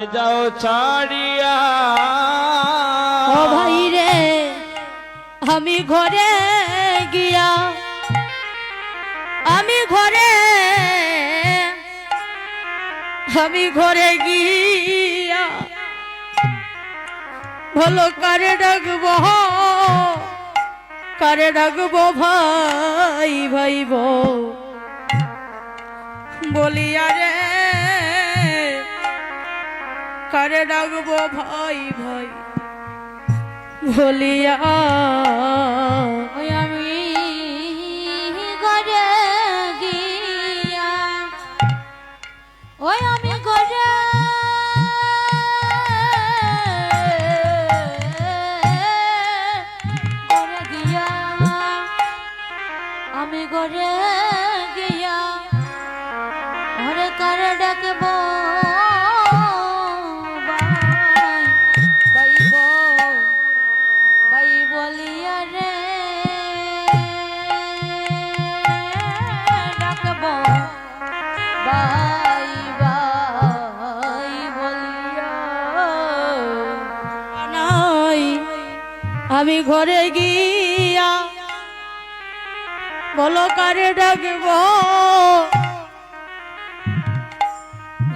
যাও ছাড়িয়া ও ভাই রে আমি ঘরে গিয়া আমি ঘরে গিয়া ভালো কারে ডাকবো ভাই ভাইব বলিয়া রে কারে ডাকবো ভাই ভাই বলিয়া ওই আমি ঘরে গিয়া ওই আমি ঘরে গিয়া আমি ঘরে গিয়া ঘরে কারে ডাকবো বলিয়া রে ডাকবো ভাই ভাই বলিয়া নাই আমি ঘরে গিয়া বলো কারে ডাকবো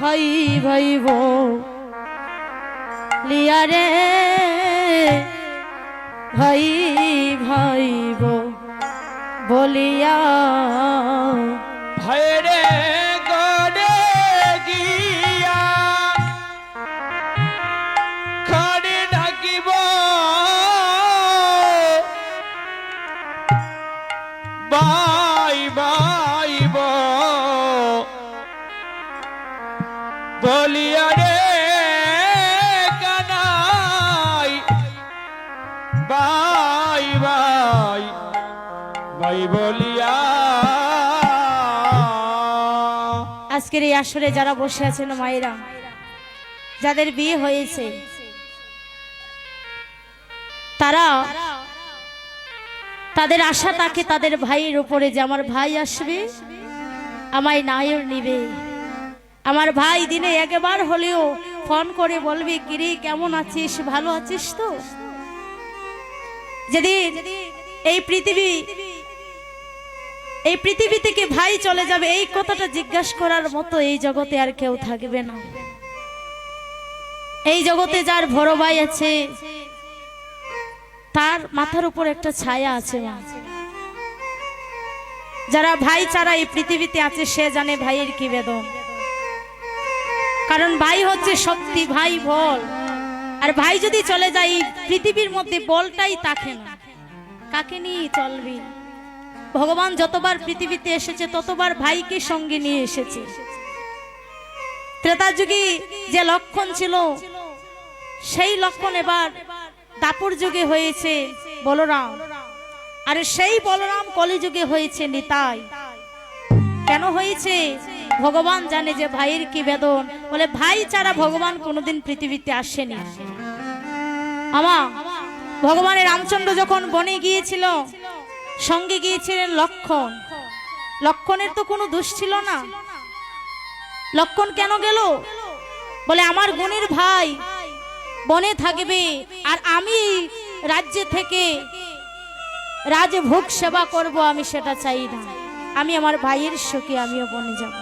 ভাই ভাইব লিয়া রে ভাই ভাইব বলিয়া ভাইরে গড়ে গিয়া খাড়ি ডাকিব ভাই ভাইব বলিয়া রে কানাই ভাই ভাই ভাই বলিয়া। আজকের এই আসরে যারা বসে আছেন মায়েরা, যাদের বিয়ে হয়েছে, তারা তাদের আশা থাকে তাদের ভাইয়ের উপরে যে আমার ভাই আসবে, আমায় নায়ের নিবে। আমার ভাই দিনে একবার হলেও ফোন করে বলবে কিরে কেমন আছিস, ভালো আছিস তো। যদি এই পৃথিবী থেকে ভাই চলে যাবে, এই কথাটা জিজ্ঞাসা করার মতো এই জগতে আর কেউ থাকবে না। এই জগতে যার বড় ভাই আছে তার মাথার উপর একটা ছায়া আছে মা। যারা ভাই ছাড়া এই পৃথিবীতে আছে সে জানে ভাইয়ের কি বেদন। কারণ ভাই হচ্ছে শক্তি, ভাই বল। আর ভাই যদি চলে যায় এই পৃথিবীর মধ্যে বলটাই থাকে না, কাকে নিয়ে চলবি। ভগবান যতবার পৃথিবীতে এসেছে ততবার ভাইকে সঙ্গে নিয়ে এসেছে। ত্রেতা যুগে যে লক্ষণ ছিল সেই লক্ষণ এবার দাপর যুগে হয়েছে বলরাম, আর সেই বলরাম কলিযুগে হয়েছে নিতাই। কেন হয়েছে ভগবান জানে যে ভাইয়ের কি বেদন। বলে ভাই ছাড়া ভগবান কোনোদিন পৃথিবীতে আসেনি। আমা ভগবানের রামচন্দ্র যখন বনে গিয়েছিল সঙ্গে গিয়েছিলেন লক্ষণ। লক্ষণের তো কোনো দোষ ছিল না। লক্ষণ কেন গেল? বলে আমার গুণের ভাই বনে থাকবে আর আমি রাজ্যে থেকে রাজভোগ সেবা করব, আমি সেটা চাই না। আমি আমার ভাইয়ের সুখে আমিও বনে যাব।